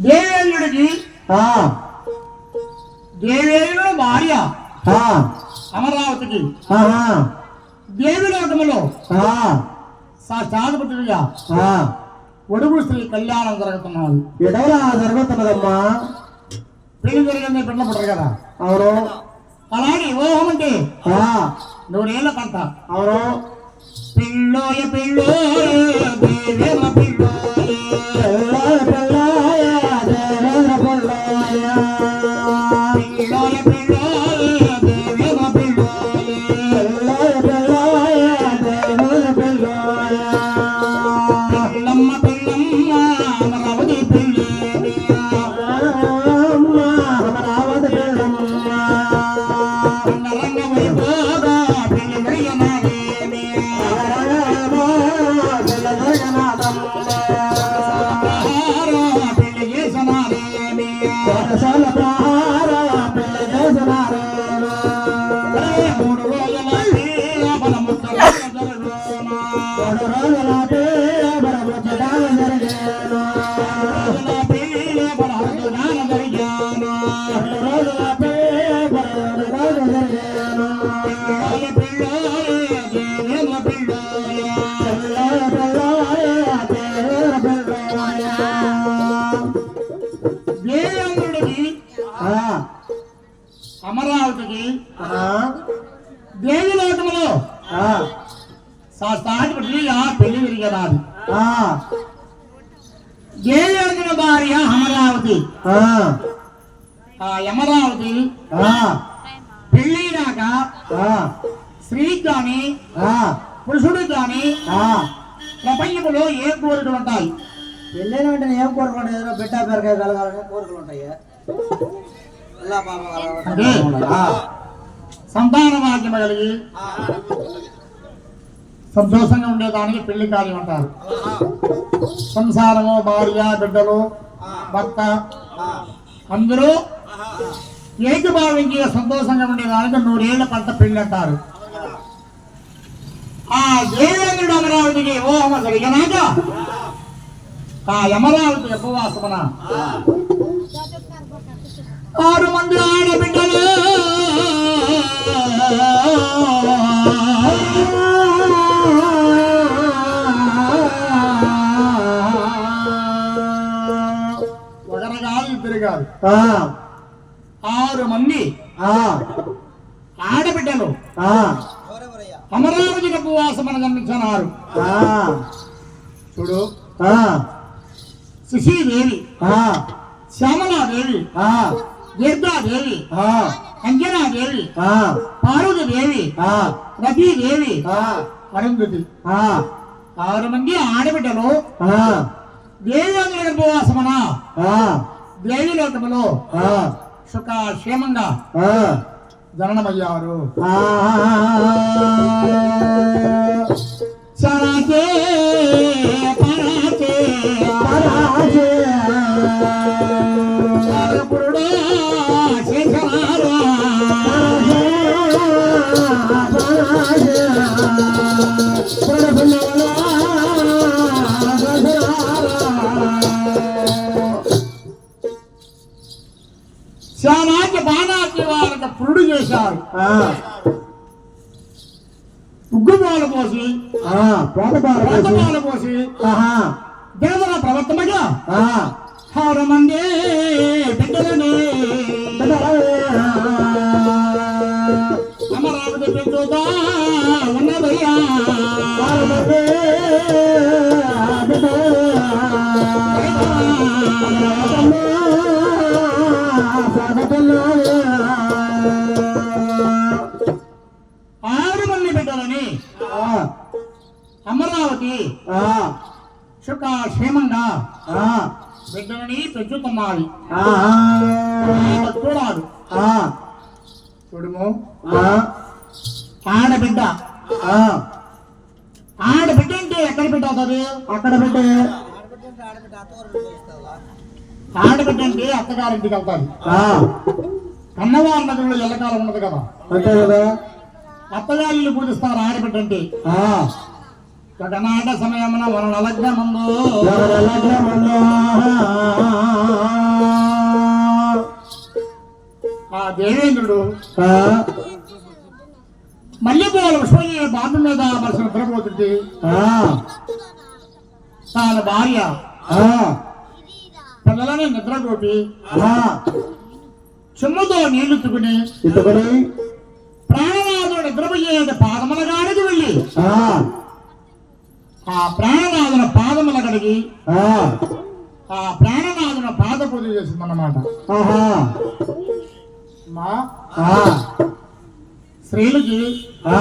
దేవేంద్రుడికి దేవేంద్రుడు భార్య అమరావతికి దేవి లోకములో సాధుపతిగా ఒడుగు శ్రీ కళ్యాణం జరుగుతున్నది. ఎడవలా జరుగుతున్నదమ్మా? పెళ్లి జరిగింది, పిల్ల పుట్టరు కదా. అవును. అలాగే వివాహం అంటే 100 ఏళ్ళ పంట. అవును. పిల్లోయ పిల్లోయ దేవేమ పిల్లోయ పిల్లోయ పిల్లోయ దేవేమ పిల్లోయ పిల్లోయ పిల్లోయ దేవేమ పిల్లోయ పిల్లోయ పిల్లోయ దేవేమ పిల్లోయ పిల్లమ్మ పిల్లమ్మ అమరావతి పిల్లమ్మ అమరావతి పిల్లమ్మ రంగ వైభోగా పిల్లి మరియనాడే అమరావతికి దేవి లోకములో పెళ్లి విరిగరాదు. దేవేంద్రుల భార్య అమరావతి. అమరావతి పెళ్ళినాక స్త్రీకి కానీ పురుషుడికి కానీ ప్రపంచంలో ఏ కోరికలు ఉంటాయి? పెళ్ళైన వెంటనే ఏం కోరికలు ఉంటాయి? బిడ్డ పెరగాయ కలగాలని కోరికలు ఉంటాయి. సంతాన భాగ్యం కలిగి సంతోషంగా ఉండేదానికి పెళ్లి కార్యం అంటారు. సంసారము, భార్య, బిడ్డలు, భర్త అందరూ ఏకభావించి సంతోషంగా ఉండేదానికి 100 ఏళ్ల పంట పెళ్లి అంటారు. ఆ దేవేంద్రుడు అమరావతికి వివాహం జరిగినాక ఆ అమరావతి ఉపవాసమున 6 మంది ఆడబిడ్డలు ఒకరు కాదు, ఇద్దరు కాదు, 6 మంది ఆడబిడ్డలు అమరావతికి ఉపవాసమున జన్మించినారు. చూడు, శశీదేవి, శ్యామలాదేవి, దుర్గాదేవి, అంజనాదేవి, పార్వతీదేవి, రతీదేవి, అరుంధతి 6 మంది ఆడబిడ్డలు దేవేంద్రుడి ఉపవాసమున దేవి లోకములో సుఖక్షేమంగా జననమయ్యారు. సరాకే పరాకే పరాకే పురుడా శేషనారా శానాకి బాణాకి వాళ్ళకి పురుడు చేశారు. ఉగ్గుపాలు పోసి పోతపాలు పోసి దేవర ప్రవర్తనగా 6 మంది బిడ్డలని అమరావతి పెట్టుదా ఉన్నదయ్యా. పార్వతి ఆ, సుఖ క్షేమంగా ఆ, బిడ్డని పెంచుతున్నది. ఆ, చూడాలి ఆ, చూడుము, ఆ, ఆడబిడ్డ ఆ, ఆడబిడ్డ అంటే ఎక్కడ బిడ్డ అవుతుంది? అక్కడ పెట్టే ఆడబిడ్డ అంటే అత్తగారింటికి వెళ్తాది. ఆ, కన్నవారి నగరంలో ఎల్లకాలం ఉన్నది కదా, అంతే కదా. అత్తగారిని పూజిస్తారు ఆడబిడ్డ అంటే. ఆ, గగనాట సమయమున వన లగ్నమందు ఎవరి లగ్నములో ఆ దేవేంద్రుడు ఆ, మల్లెపూల పుష్పయ్య బాబు మీద మనసు నిద్రపోతుంటే ఆ, తన భార్య ఆ, పిల్లలని నిద్రపోపి ఆ, చెమ్ముతో నీళ్లుత్తుకుని ఇట్టుకొని ప్రాణనాథుడు నిద్రపోయే పాదముల గాడికి వెళ్ళి ఆ, ఆ ప్రాణనాథుల పాదముల గడిగి ఆ, ఆ ప్రాణనాథుల పాద పూజ చేసిందన్నమాట. ఆహా, మా ఆ, స్త్రీలకి ఆ,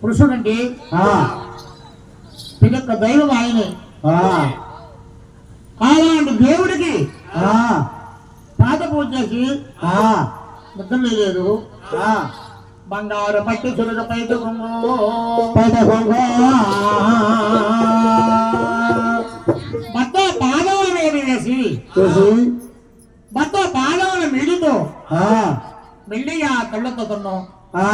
పురుషుడంటే ఆ, ఇదొక్క దైవం ఆయనే. ఆ, అలాంటి దేవుడికి ఆ, పాద పూజ చేసి ఆ, నిద్ర లేదు. ఆ, బంగారు పట్టి చురుగ పైట పైట కొంగు, భర్త పాదముల మీద వేసి చూసి భర్త పాదముల మిడితో ఆ, మెల్లిగా కళ్ళతో తన్ను ఆ,